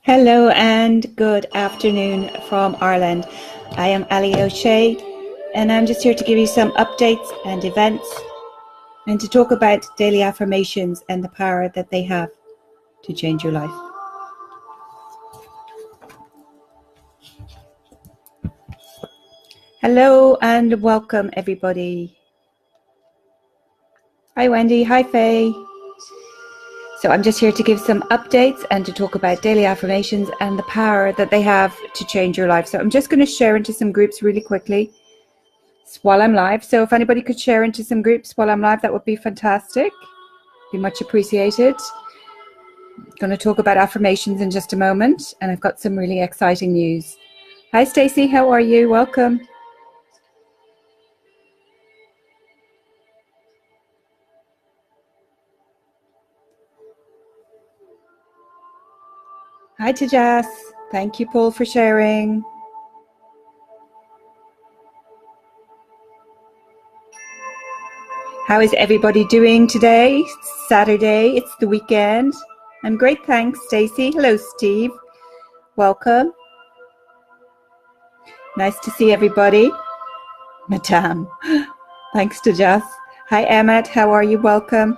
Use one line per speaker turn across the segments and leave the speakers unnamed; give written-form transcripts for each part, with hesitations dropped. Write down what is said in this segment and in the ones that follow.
Hello and good afternoon from Ireland. I am Allie O'Shea and I'm just here to give you some updates and events and to talk about daily affirmations and the power that they have to change your life. Hello and welcome everybody. Hi Wendy, hi Faye. So I'm just here to give some updates and to talk about daily affirmations and the power that they have to change your life. So I'm just going to share into some groups really quickly while I'm live. So if anybody could share into some groups while I'm live, that would be fantastic. Be much appreciated. I'm going to talk about affirmations in just a moment, and I've got some really exciting news. Hi Stacey, how are you? Welcome. Hi to Jess. Thank you, Paul, for sharing. How is everybody doing today? It's Saturday, it's the weekend. I'm great, thanks, Stacey. Hello, Steve. Welcome. Nice to see everybody. Madame. Thanks to Jess. Hi, Emmett. How are you? Welcome.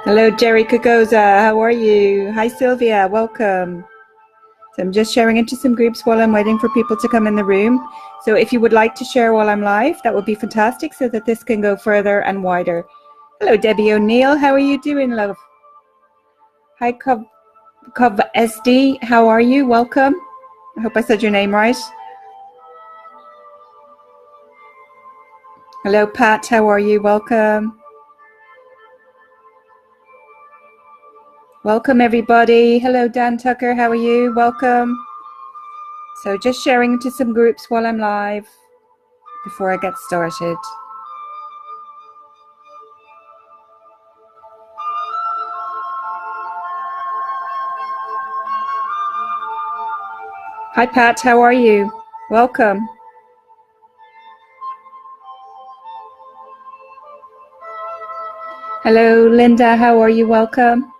Hello, Jerry Kagoza. How are you? Hi, Sylvia. Welcome. So I'm just sharing into some groups while I'm waiting for people to come in the room. So if you would like to share while I'm live, that would be fantastic so that this can go further and wider. Hello, Debbie O'Neill. How are you doing, love? Hi, Cov SD. How are you? Welcome. I hope I said your name right. Hello, Pat. How are you? Welcome. Welcome, everybody. Hello, Dan Tucker. How are you? Welcome. So just sharing into some groups while I'm live before I get started. Hi, Pat. How are you? Welcome. Hello, Linda. How are you? Welcome.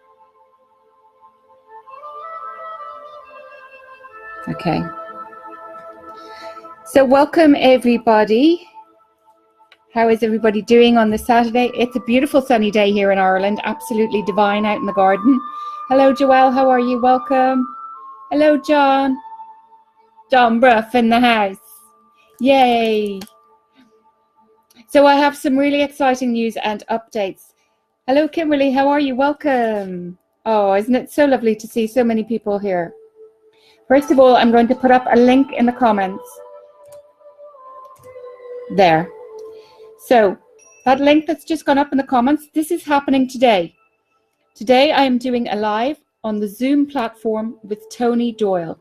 Okay. So welcome, everybody. How is everybody doing on this Saturday? It's a beautiful sunny day here in Ireland. Absolutely divine out in the garden. Hello, Joelle. How are you? Welcome. Hello, John. John Bruff in the house. Yay. So I have some really exciting news and updates. Hello, Kimberly. How are you? Welcome. Oh, isn't it so lovely to see so many people here? First of all, I'm going to put up a link in the comments. There. So that link that's just gone up in the comments, this is happening today. Today I am doing a live on the Zoom platform with Tony Doyle.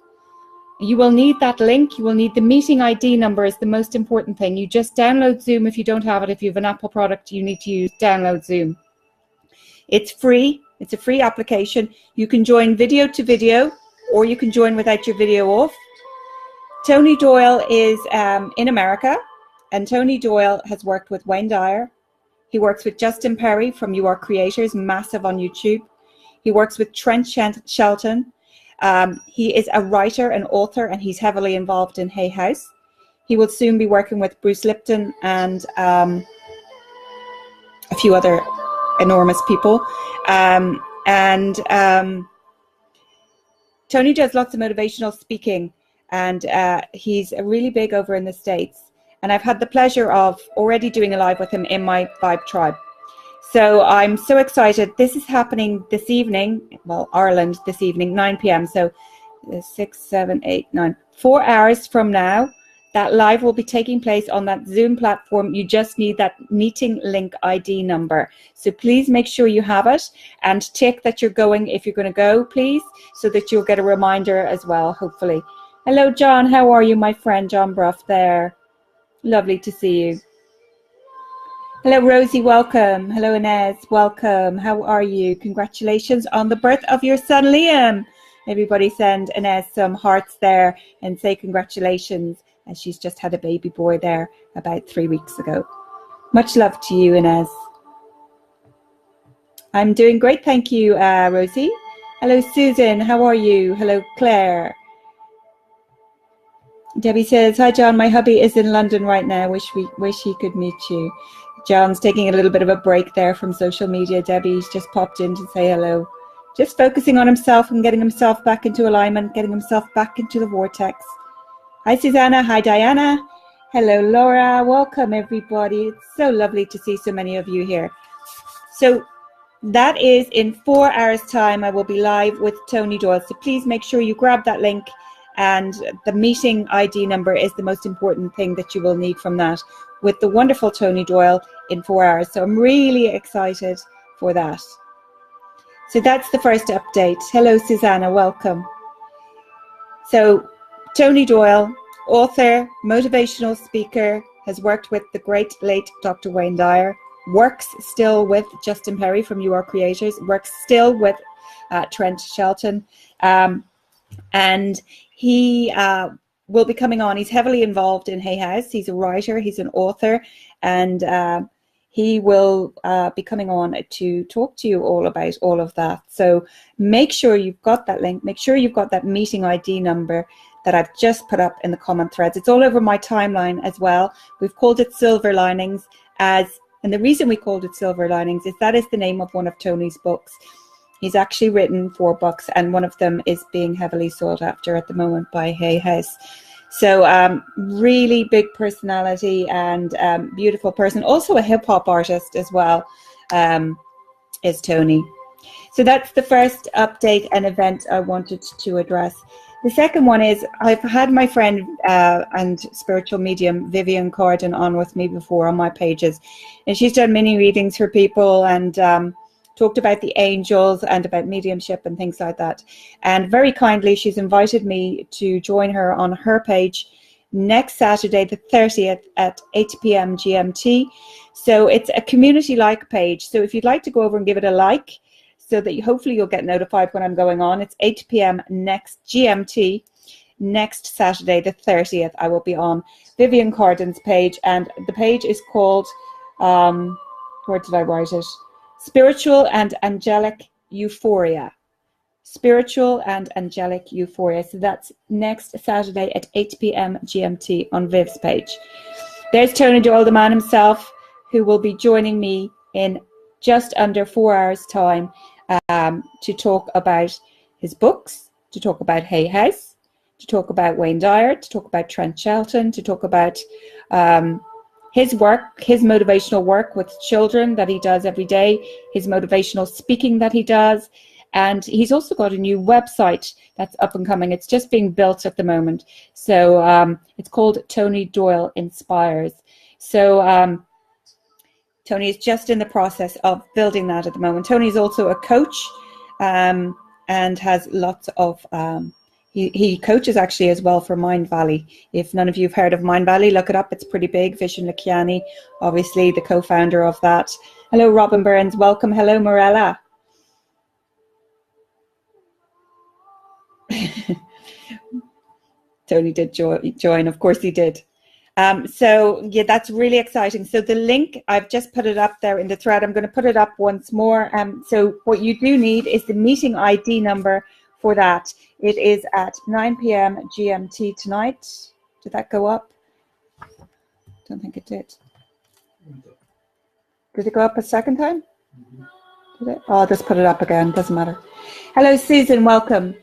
You will need that link. You will need the meeting ID number is the most important thing. You just download Zoom if you don't have it. If you have an Apple product, you need to use download Zoom. It's free. It's a free application. You can join video to video or you can join without your video off. Tony Doyle is in America, and Tony Doyle has worked with Wayne Dyer. He works with Justin Perry from You Are Creators, massive on YouTube. He works with Trent Shelton. He is a writer and author, and he's heavily involved in Hay House. He will soon be working with Bruce Lipton and a few other enormous people. Tony does lots of motivational speaking, and he's really big over in the States. And I've had the pleasure of already doing a live with him in my Vibe Tribe. So I'm so excited. This is happening this evening, well, Ireland this evening, 9 p.m. So 6, 7, 8, 9, 4 hours from now, that live will be taking place on that Zoom platform. You just need that meeting link ID number. So please make sure you have it and tick that you're going if you're going to go, please, so that you'll get a reminder as well, hopefully. Hello, John. How are you, my friend? John Bruff there. Lovely to see you. Hello, Rosie. Welcome. Hello, Inez. Welcome. How are you? Congratulations on the birth of your son, Liam. Everybody send Inez some hearts there and say congratulations, as she's just had a baby boy there about 3 weeks ago. Much love to you, Inez. I'm doing great, thank you, Rosie. Hello, Susan. How are you? Hello, Claire. Debbie says, "Hi, John. My hubby is in London right now. Wish he could meet you." John's taking a little bit of a break there from social media. Debbie's just popped in to say hello. Just focusing on himself and getting himself back into alignment, getting himself back into the vortex. Hi, Susanna. Hi, Diana. Hello, Laura. Welcome, everybody. It's so lovely to see so many of you here. So that is in 4 hours' time. I will be live with Tony Doyle. So please make sure you grab that link. And the meeting ID number is the most important thing that you will need from that, with the wonderful Tony Doyle in 4 hours. So I'm really excited for that. So that's the first update. Hello, Susanna. Welcome. So Tony Doyle, author, motivational speaker, has worked with the great late Dr. Wayne Dyer, works still with Justin Perry from You Are Creators, works still with Trent Shelton, and he will be coming on. He's heavily involved in Hay House. He's a writer, he's an author, and he will be coming on to talk to you all about all of that. So make sure you've got that link. Make sure you've got that meeting ID number that I've just put up in the comment threads. It's all over my timeline as well. We've called it Silver Linings, and the reason we called it Silver Linings is that is the name of one of Tony's books. He's actually written 4 books, and one of them is being heavily sought after at the moment by Hay House. So really big personality and beautiful person. Also a hip hop artist as well, is Tony. So that's the first update and event I wanted to address. The second one is I've had my friend and spiritual medium Vivian Carden on with me before on my pages, and she's done mini readings for people and talked about the angels and about mediumship and things like that. And very kindly, she's invited me to join her on her page next Saturday, the 30th at 8 p.m. GMT. So it's a community-like page. So if you'd like to go over and give it a like, so that hopefully you'll get notified when I'm going on. It's 8 p.m. next GMT, next Saturday, the 30th. I will be on Vivian Carden's page, and the page is called, where did I write it? Spiritual and Angelic Euphoria. Spiritual and Angelic Euphoria. So that's next Saturday at 8 p.m. GMT on Viv's page. There's Tony Doyle, the man himself, who will be joining me in just under 4 hours' time to talk about his books, to talk about Hay House, to talk about Wayne Dyer, to talk about Trent Shelton, to talk about his work, his motivational work with children that he does every day, his motivational speaking that he does. And he's also got a new website that's up and coming. It's just being built at the moment. So it's called Tony Doyle Inspires. So Tony is just in the process of building that at the moment. Tony is also a coach and has lots of... He coaches actually as well for Mind Valley. If none of you have heard of Mind Valley, look it up. It's pretty big. Vishen Lakhiani, obviously the co-founder of that. Hello, Robin Burns. Welcome. Hello, Morella. Tony did join. Of course he did. So yeah, that's really exciting. So the link, I've just put it up there in the thread. I'm going to put it up once more. So what you do need is the meeting ID number for that. It is at 9 p.m. GMT tonight. Did that go up? Don't think it did. Did it go up a second time? Did it? Oh, I'll just put it up again. Doesn't matter. Hello, Susan. Welcome.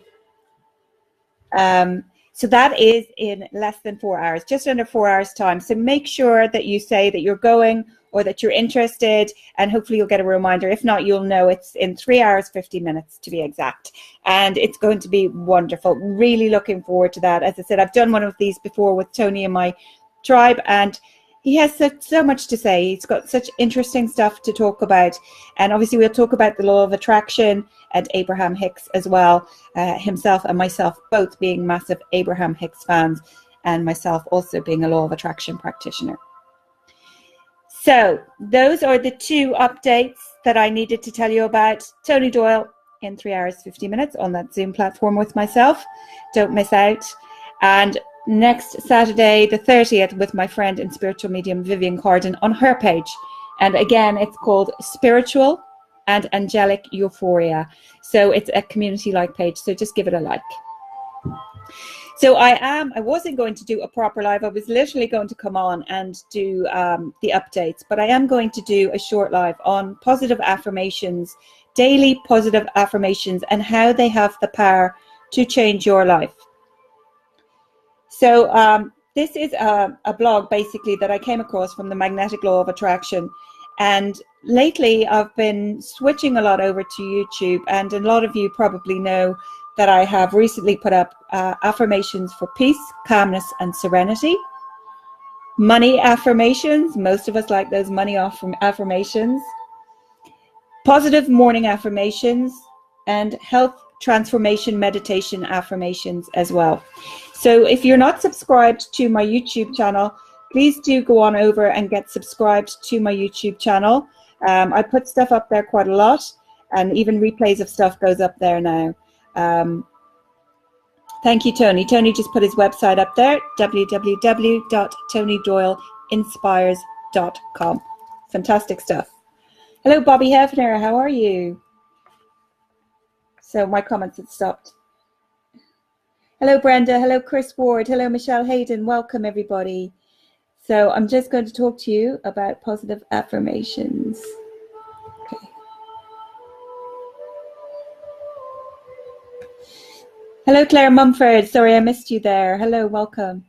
So that is in less than 4 hours, just under 4 hours time. So make sure that you say that you're going or that you're interested, and hopefully you'll get a reminder. If not, you'll know it's in 3 hours, 50 minutes to be exact. And it's going to be wonderful. Really looking forward to that. As I said, I've done one of these before with Tony and my tribe, and he has so much to say. He's got such interesting stuff to talk about. And obviously we'll talk about the law of attraction and Abraham Hicks as well. Himself and myself both being massive Abraham Hicks fans, and myself also being a law of attraction practitioner. So those are the 2 updates that I needed to tell you about. Tony Doyle in 3 hours, 50 minutes on that Zoom platform with myself. Don't miss out. And next Saturday, the 30th, with my friend and spiritual medium Vivian Carden on her page. And again, it's called Spiritual and Angelic Euphoria. So it's a community-like page, so just give it a like. So I wasn't going to do a proper live. I was literally going to come on and do the updates, but I am going to do a short live on positive affirmations, daily positive affirmations, and how they have the power to change your life. So this is a blog basically that I came across from the magnetic law of attraction. And lately I've been switching a lot over to YouTube, and a lot of you probably know that I have recently put up affirmations for peace, calmness, and serenity. Money affirmations, most of us like those money affirmations. Positive morning affirmations, and health transformation meditation affirmations as well. So if you're not subscribed to my YouTube channel, please do go on over and get subscribed to my YouTube channel. I put stuff up there quite a lot, and even replays of stuff goes up there now. Thank you, Tony. Tony just put his website up there, www.tonydoyleinspires.com. Fantastic stuff. Hello, Bobby Hefner. How are you? So my comments had stopped. Hello, Brenda. Hello, Chris Ward. Hello, Michelle Hayden. Welcome, everybody. So I'm just going to talk to you about positive affirmations. Okay. Hello, Claire Mumford. Sorry, I missed you there. Hello, welcome.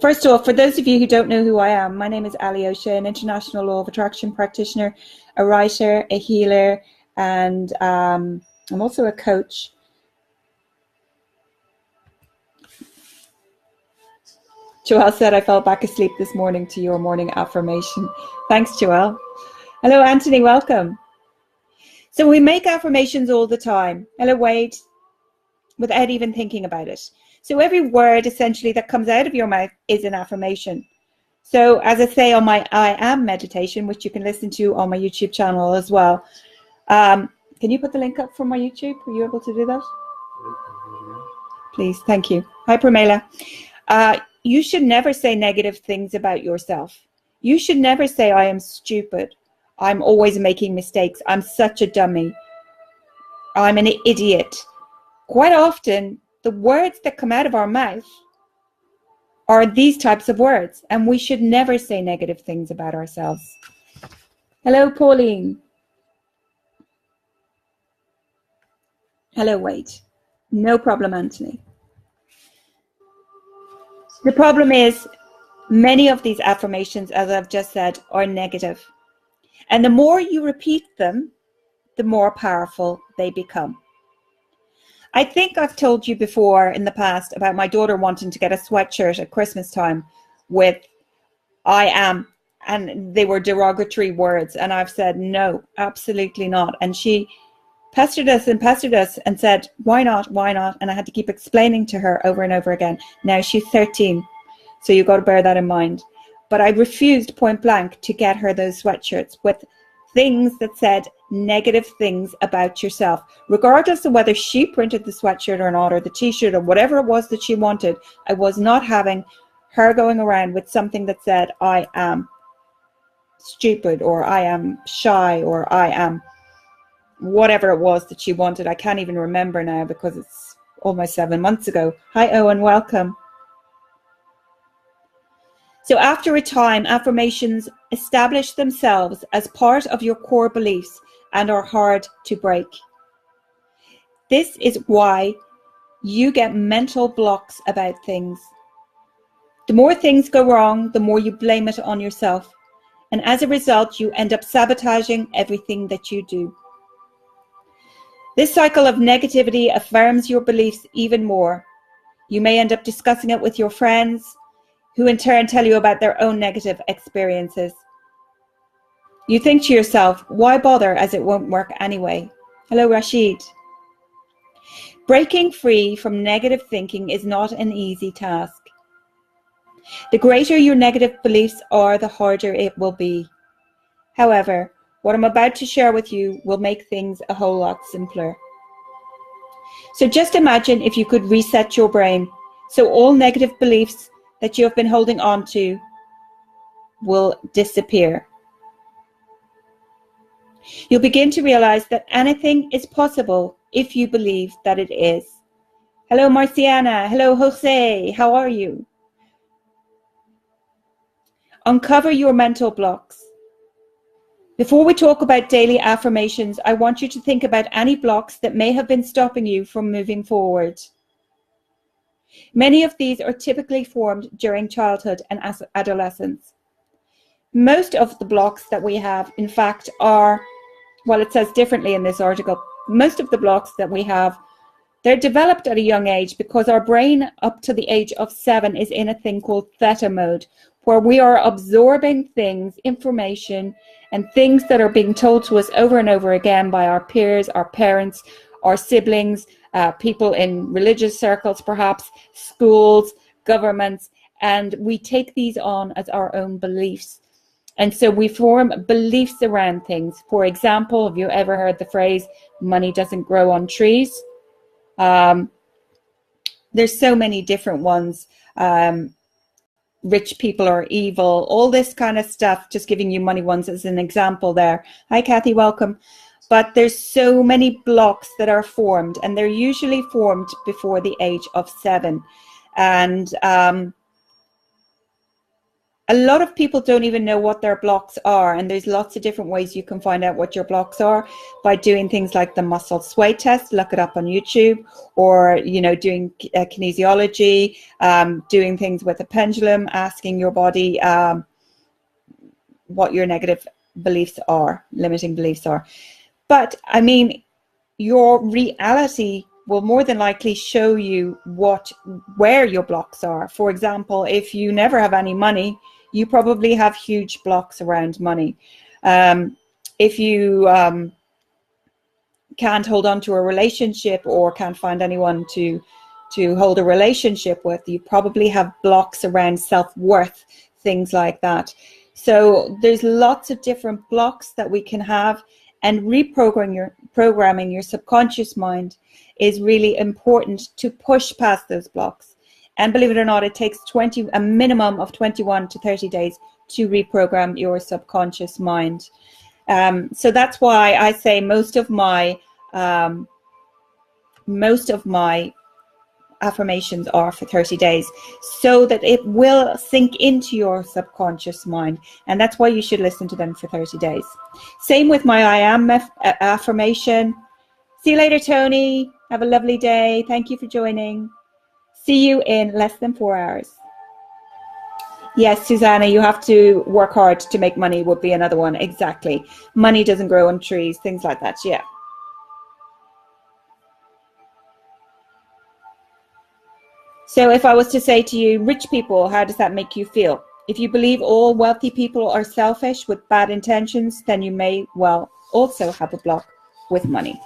First of all, for those of you who don't know who I am, my name is Allie O'Shea, an international law of attraction practitioner, a writer, a healer, and I'm also a coach. Joelle said, I fell back asleep this morning to your morning affirmation. Thanks, Joelle. Hello, Anthony. Welcome. So we make affirmations all the time. Hello, Wade. Without even thinking about it. So every word essentially that comes out of your mouth is an affirmation. So as I say on my I Am meditation, which you can listen to on my YouTube channel as well. Can you put the link up for my YouTube? Are you able to do that? Please, thank you. Hi, Pramela. You should never say negative things about yourself. You should never say, I am stupid. I'm always making mistakes. I'm such a dummy. I'm an idiot. Quite often, the words that come out of our mouth are these types of words, and we should never say negative things about ourselves. Hello, Pauline. Hello, Wade. No problem, Anthony. The problem is many of these affirmations, as I've just said, are negative. And the more you repeat them, the more powerful they become. I think I've told you before in the past about my daughter wanting to get a sweatshirt at Christmas time with I am, and they were derogatory words. And I've said, no, absolutely not. And she pestered us and said, why not? Why not? And I had to keep explaining to her over and over again. Now she's 13. So you've got to bear that in mind. But I refused point blank to get her those sweatshirts with things that said negative things about yourself, regardless of whether she printed the sweatshirt or not, or the t-shirt or whatever it was that she wanted. I was not having her going around with something that said, I am stupid, or I am shy, or I am whatever it was that she wanted. I can't even remember now because it's almost 7 months ago. Hi, Owen, welcome. So after a time, affirmations establish themselves as part of your core beliefs and are hard to break. This is why you get mental blocks about things. The more things go wrong, the more you blame it on yourself. And as a result, you end up sabotaging everything that you do. This cycle of negativity affirms your beliefs even more. You may end up discussing it with your friends, who in turn tell you about their own negative experiences. You think to yourself, why bother, as it won't work anyway? Hello, Rashid. Breaking free from negative thinking is not an easy task. The greater your negative beliefs are, the harder it will be. However, what I'm about to share with you will make things a whole lot simpler. So just imagine if you could reset your brain, so all negative beliefs that you have been holding on to will disappear. You'll begin to realize that anything is possible if you believe that it is. Hello, Marciana. Hello, Jose. How are you? Uncover your mental blocks. Before we talk about daily affirmations, I want you to think about any blocks that may have been stopping you from moving forward. Many of these are typically formed during childhood and adolescence. Most of the blocks that we have, in fact, are, well, it says differently in this article, most of the blocks that we have, they're developed at a young age because our brain up to the age of 7 is in a thing called theta mode, where we are absorbing things, information, and things that are being told to us over and over again by our peers, our parents, our siblings, people in religious circles, perhaps schools, governments, and we take these on as our own beliefs. And so we form beliefs around things. For example, have you ever heard the phrase, money doesn't grow on trees? There's so many different ones. Rich people are evil, all this kind of stuff, just giving you money ones as an example there. Hi, Kathy, welcome. But there's so many blocks that are formed, and they're usually formed before the age of 7. And a lot of people don't even know what their blocks are, and there's lots of different ways you can find out what your blocks are by doing things like the muscle sway test. Look it up on YouTube, or doing kinesiology, doing things with a pendulum, asking your body what your negative beliefs are, limiting beliefs are. But I mean, your reality will more than likely show you where your blocks are. For example, if you never have any money, you probably have huge blocks around money. If you can't hold on to a relationship or can't find anyone to hold a relationship with, you probably have blocks around self-worth, things like that. So there's lots of different blocks that we can have, and reprogramming your subconscious mind is really important to push past those blocks. And believe it or not, it takes a minimum of 21 to 30 days to reprogram your subconscious mind. So that's why I say most of my affirmations are for 30 days, so that it will sink into your subconscious mind. And that's why you should listen to them for 30 days. Same with my I am affirmation. See you later, Tony. Have a lovely day. Thank you for joining. See you in less than 4 hours. Yes, Susanna, you have to work hard to make money would be another one. Exactly. Money doesn't grow on trees, things like that. Yeah. So if I was to say to you, rich people, how does that make you feel? If you believe all wealthy people are selfish with bad intentions, then you may well also have a block with money.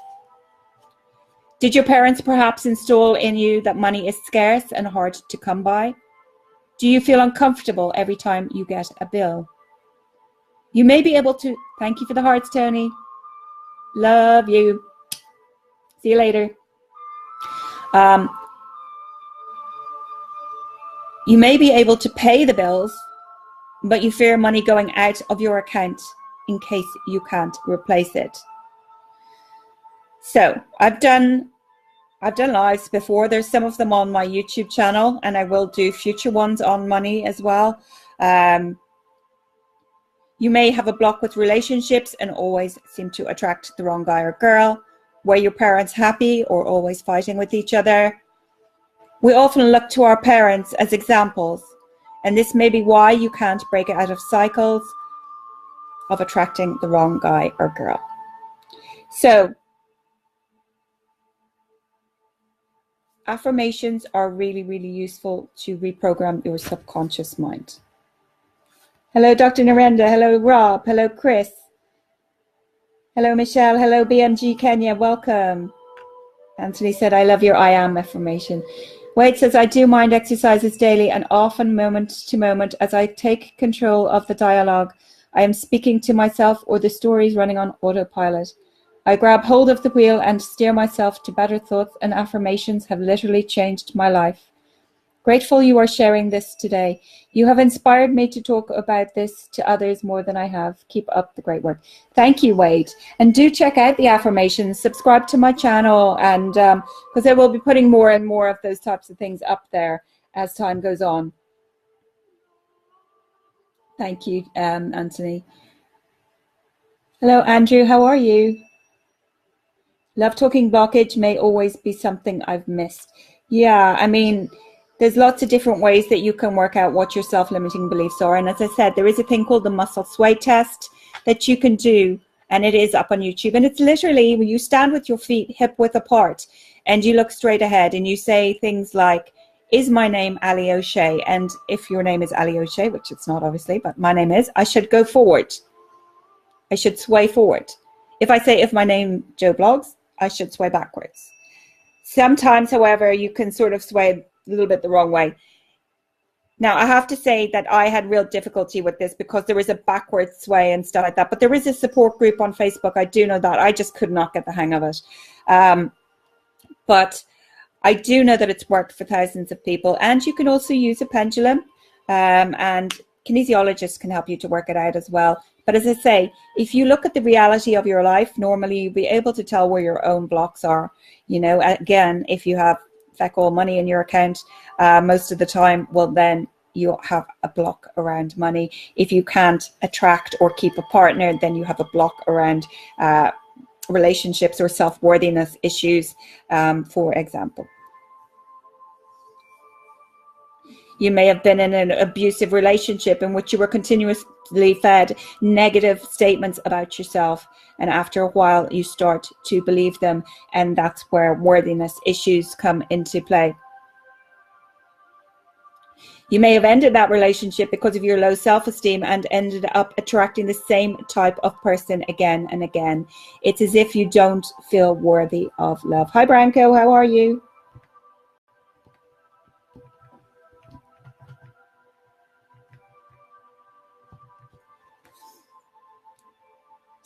Did your parents perhaps install in you that money is scarce and hard to come by? Do you feel uncomfortable every time you get a bill? You may be able to, thank you for the hearts, Tony. Love you. See you later. You may be able to pay the bills, but you fear money going out of your account in case you can't replace it. So I've done lives before. There's some of them on my YouTube channel, and I will do future ones on money as well. You may have a block with relationships and always seem to attract the wrong guy or girl. Were your parents happy or always fighting with each other? We often look to our parents as examples, and this may be why you can't break out of cycles of attracting the wrong guy or girl. So affirmations are really, really useful to reprogram your subconscious mind. Hello, Dr. Narendra. Hello, Rob. Hello, Chris. Hello, Michelle. Hello, BMG Kenya. Welcome. Anthony said, I love your I am affirmation. Wade says, I do mind exercises daily and often moment to moment as I take control of the dialogue. I am speaking to myself or the stories running on autopilot. I grab hold of the wheel and steer myself to better thoughts, and affirmations have literally changed my life. Grateful you are sharing this today. You have inspired me to talk about this to others more than I have. Keep up the great work. Thank you, Wade. And do check out the affirmations. Subscribe to my channel, and because I will be putting more and more of those types of things up there as time goes on. Thank you, Anthony. Hello, Andrew. How are you? Love talking blockage may always be something I've missed. Yeah, I mean, there's lots of different ways that you can work out what your self-limiting beliefs are. And as I said, there is a thing called the muscle sway test that you can do, and it is up on YouTube. And it's literally when you stand with your feet hip width apart and you look straight ahead and you say things like, is my name Allie O'Shea? And if your name is Allie O'Shea, which it's not obviously, but my name is, I should go forward. I should sway forward. If I say, if my name Joe Blogs, I should sway backwards. Sometimes, however, you can sort of sway a little bit the wrong way. Now, I have to say that I had real difficulty with this because there is a backward sway and stuff like that. But there is a support group on Facebook. I do know that. I just could not get the hang of it. But I do know that it's worked for thousands of people. And you can also use a pendulum. And kinesiologists can help you to work it out as well. But as I say, if you look at the reality of your life, normally you'll be able to tell where your own blocks are. You know, again, if you have feck all money in your account most of the time, well, then you'll have a block around money. If you can't attract or keep a partner, then you have a block around relationships or self-worthiness issues, for example. You may have been in an abusive relationship in which you were continuously fed negative statements about yourself. And after a while, you start to believe them. And that's where worthiness issues come into play. You may have ended that relationship because of your low self-esteem and ended up attracting the same type of person again and again. It's as if you don't feel worthy of love. Hi, Branko. How are you?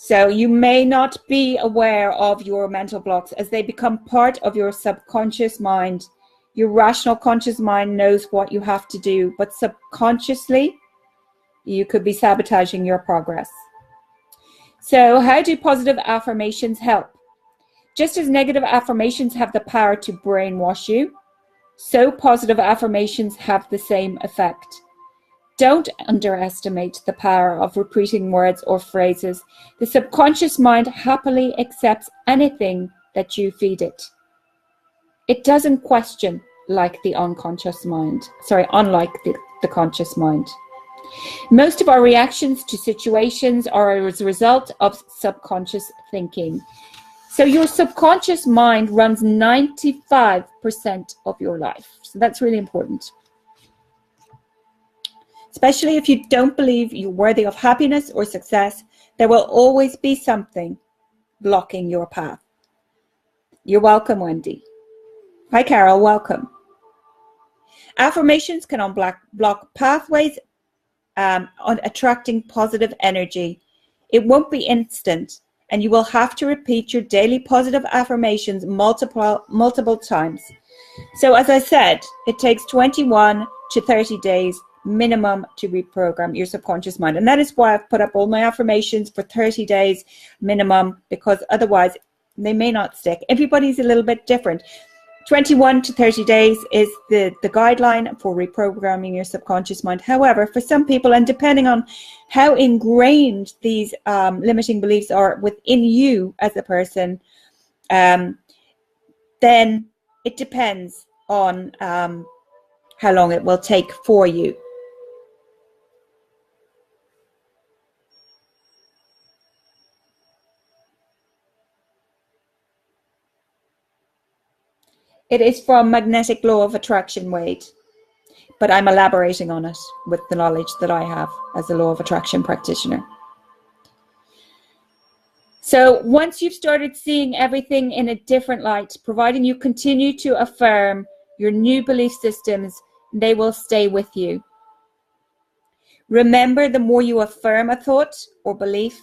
So you may not be aware of your mental blocks as they become part of your subconscious mind. Your rational conscious mind knows what you have to do, but subconsciously, you could be sabotaging your progress. So how do positive affirmations help? Just as negative affirmations have the power to brainwash you, so positive affirmations have the same effect. Don't underestimate the power of repeating words or phrases. The subconscious mind happily accepts anything that you feed it. It doesn't question like the unconscious mind. Unlike the conscious mind. Most of our reactions to situations are as a result of subconscious thinking. So your subconscious mind runs 95% of your life. So that's really important. Especially if you don't believe you're worthy of happiness or success, there will always be something blocking your path. You're welcome, Wendy. Hi, Carol. Welcome. Affirmations can unblock pathways on attracting positive energy. It won't be instant, and you will have to repeat your daily positive affirmations multiple times. So as I said, it takes 21 to 30 days minimum to reprogram your subconscious mind. And that is why I've put up all my affirmations for 30 days minimum, because otherwise they may not stick. Everybody's a little bit different. 21 to 30 days is the guideline for reprogramming your subconscious mind. However, for some people, and depending on how ingrained these limiting beliefs are within you as a person, then it depends on how long it will take for you. It is from Magnetic Law of Attraction, Wade, but I'm elaborating on it with the knowledge that I have as a Law of Attraction practitioner. So once you've started seeing everything in a different light, providing you continue to affirm your new belief systems, they will stay with you. Remember, the more you affirm a thought or belief,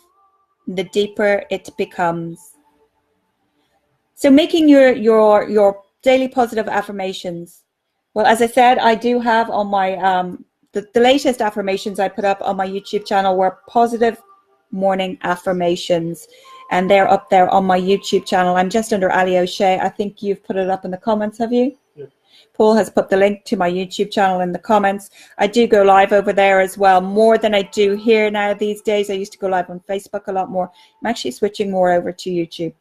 the deeper it becomes. So making your daily positive affirmations Well, as I said, I do have on my, the latest affirmations I put up on my YouTube channel were positive morning affirmations. And they're up there on my YouTube channel. I'm just under Allie O'Shea. I think you've put it up in the comments, have you? Yeah. Paul has put the link to my YouTube channel in the comments. I do go live over there as well, more than I do here now these days. I used to go live on Facebook a lot more. I'm actually switching more over to YouTube.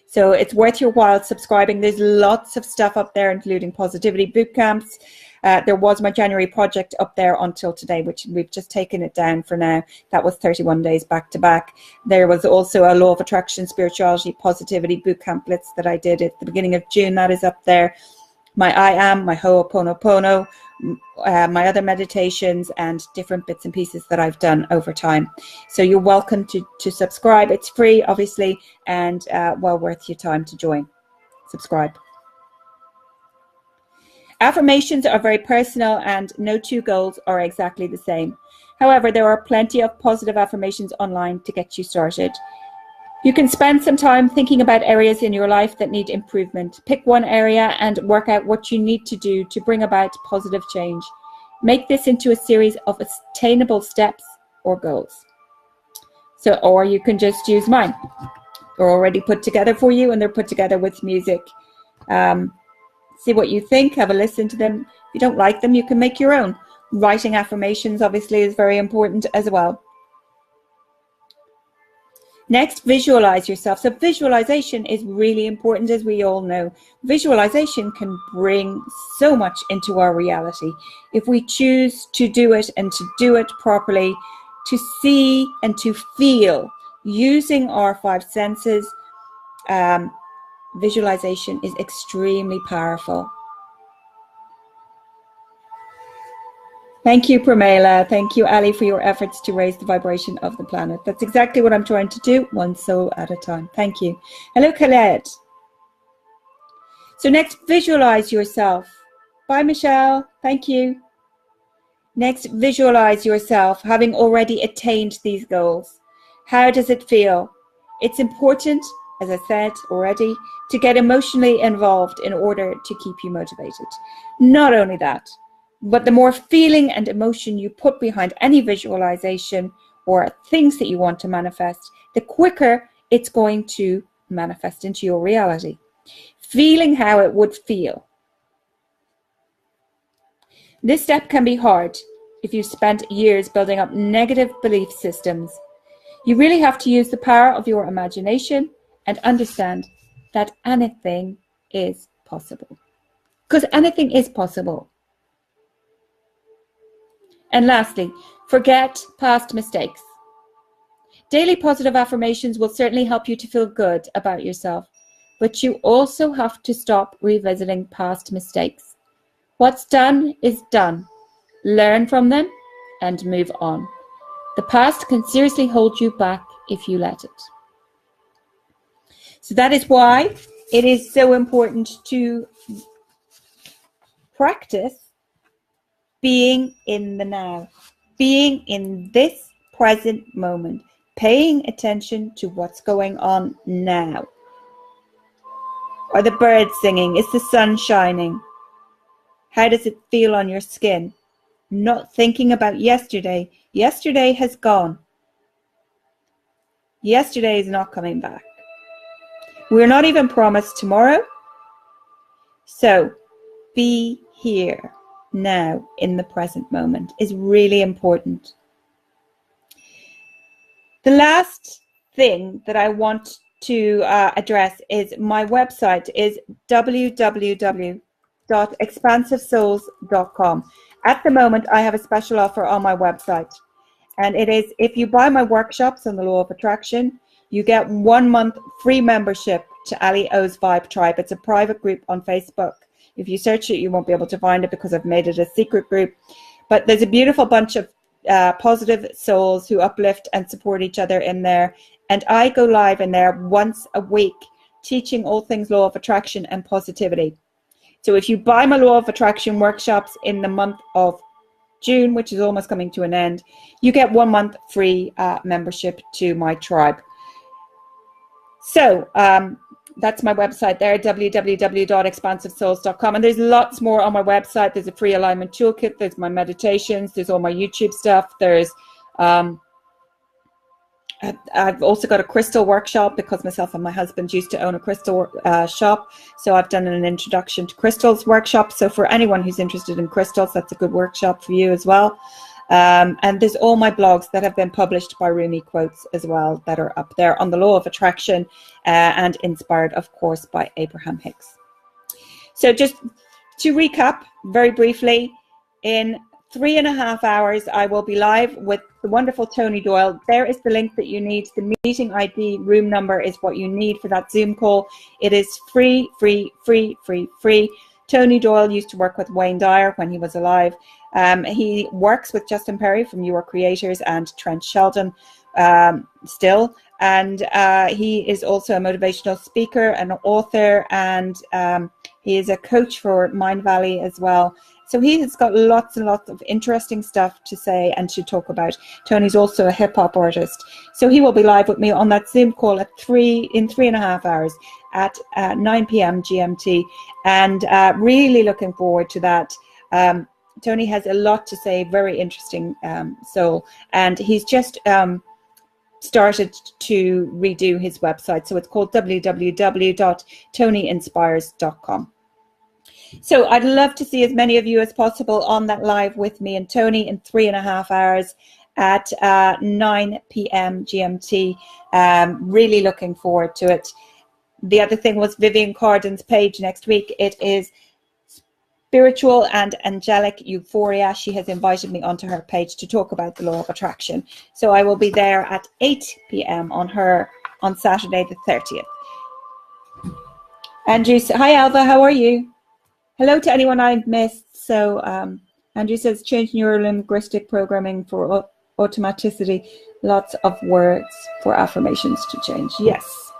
So it's worth your while subscribing. There's lots of stuff up there, including positivity boot camps. There was my January project up there until today, which we've just taken it down for now. That was 31 days back to back. There was also a law of attraction, spirituality, positivity boot camp blitz that I did at the beginning of June. That is up there. My I Am, my Ho'oponopono, my other meditations, and different bits and pieces that I've done over time. So you're welcome to subscribe. It's free, obviously, and well worth your time to join. Subscribe. Affirmations are very personal, and no two goals are exactly the same. However, there are plenty of positive affirmations online to get you started. You can spend some time thinking about areas in your life that need improvement. Pick one area and work out what you need to do to bring about positive change. Make this into a series of attainable steps or goals. So, or you can just use mine. They're already put together for you, and they're put together with music. See what you think, have a listen to them. If you don't like them, you can make your own. Writing affirmations obviously is very important as well. Next, visualize yourself. So visualization is really important, as we all know. Visualization can bring so much into our reality. If we choose to do it and to do it properly, to see and to feel using our five senses, visualization is extremely powerful. Thank you, Pramela. Thank you, Ali, for your efforts to raise the vibration of the planet. That's exactly what I'm trying to do, one soul at a time. Thank you. Hello, Khaled. So next, visualize yourself. Bye, Michelle. Thank you. Next, visualize yourself having already attained these goals. How does it feel? It's important, as I said already, to get emotionally involved in order to keep you motivated. Not only that, but the more feeling and emotion you put behind any visualization or things that you want to manifest, the quicker it's going to manifest into your reality. Feeling how it would feel. This step can be hard if you've spent years building up negative belief systems. You really have to use the power of your imagination and understand that anything is possible. Because anything is possible. And lastly, forget past mistakes. Daily positive affirmations will certainly help you to feel good about yourself, but you also have to stop revisiting past mistakes. What's done is done. Learn from them and move on. The past can seriously hold you back if you let it. So that is why it is so important to practice being in the now, being in this present moment, paying attention to what's going on now. Are the birds singing? Is the sun shining? How does it feel on your skin? Not thinking about yesterday. Yesterday has gone. Yesterday is not coming back. We're not even promised tomorrow. So be here now in the present moment is really important. The last thing that I want to address is my website is www.expansivesouls.com. At the moment, I have a special offer on my website, and it is if you buy my workshops on the law of attraction, you get 1 month free membership to Ali O's Vibe Tribe. It's a private group on Facebook. If you search it, you won't be able to find it because I've made it a secret group. But there's a beautiful bunch of positive souls who uplift and support each other in there. And I go live in there once a week, teaching all things law of attraction and positivity. So if you buy my law of attraction workshops in the month of June, which is almost coming to an end, you get 1 month free membership to my tribe. So that's my website there, www.expansivesouls.com. And there's lots more on my website. There's a free alignment toolkit. There's my meditations. There's all my YouTube stuff. There's I've also got a crystal workshop because myself and my husband used to own a crystal shop. So I've done an introduction to crystals workshop. So for anyone who's interested in crystals, that's a good workshop for you as well. And there's all my blogs that have been published by Rumi Quotes as well that are up there on the law of attraction and inspired, of course, by Abraham Hicks. So just to recap very briefly, in 3.5 hours, I will be live with the wonderful Tony Doyle. There is the link that you need. The meeting ID, room number is what you need for that Zoom call. It is free. Tony Doyle used to work with Wayne Dyer when he was alive. He works with Justin Perry from You Are Creators and Trent Sheldon still. And he is also a motivational speaker, an author, and he is a coach for Mind Valley as well. So he has got lots and lots of interesting stuff to say and to talk about. Tony's also a hip hop artist. So he will be live with me on that Zoom call in 3.5 hours at 9 p.m. GMT. And really looking forward to that. Tony has a lot to say, very interesting soul. And he's just started to redo his website. So it's called www.tonyinspires.com. So I'd love to see as many of you as possible on that live with me and Tony in 3.5 hours at 9 p.m. GMT. Really looking forward to it. The other thing was Vivian Cardin's page next week. It is Spiritual and Angelic Euphoria. She has invited me onto her page to talk about the law of attraction. So I will be there at 8 p.m. on Saturday the 30th. Andrew, hi Alva, how are you? Hello to anyone I've missed. So Andrew says, change neuro-linguistic programming for automaticity. Lots of words for affirmations to change. Yes.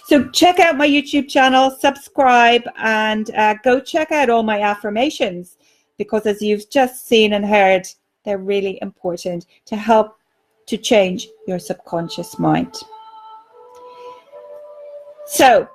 So check out my YouTube channel, subscribe, and go check out all my affirmations, because as you've just seen and heard, they're really important to help to change your subconscious mind. So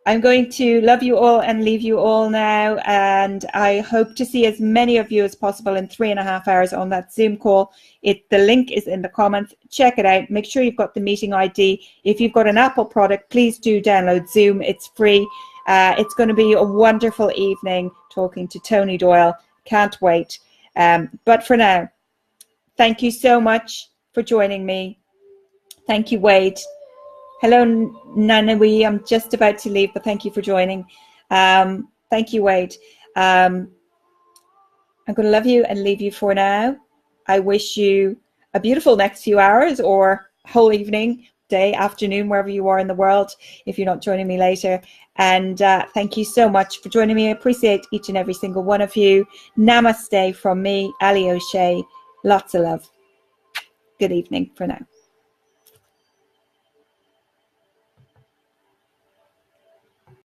I'm going to love you all and leave you all now, and I hope to see as many of you as possible in 3.5 hours on that Zoom call. The link is in the comments. Check it out. Make sure you've got the meeting ID. If you've got an Apple product, please do download Zoom. It's free. It's going to be a wonderful evening talking to Tony Doyle. Can't wait. But for now, thank you so much for joining me. Thank you, Wade. Hello, Nanawi. I'm just about to leave, but thank you for joining. Thank you, Wade. I'm going to love you and leave you for now. I wish you a beautiful next few hours or whole evening, day, afternoon, wherever you are in the world, if you're not joining me later. And thank you so much for joining me. I appreciate each and every single one of you. Namaste from me, Allie O'Shea. Lots of love. Good evening for now.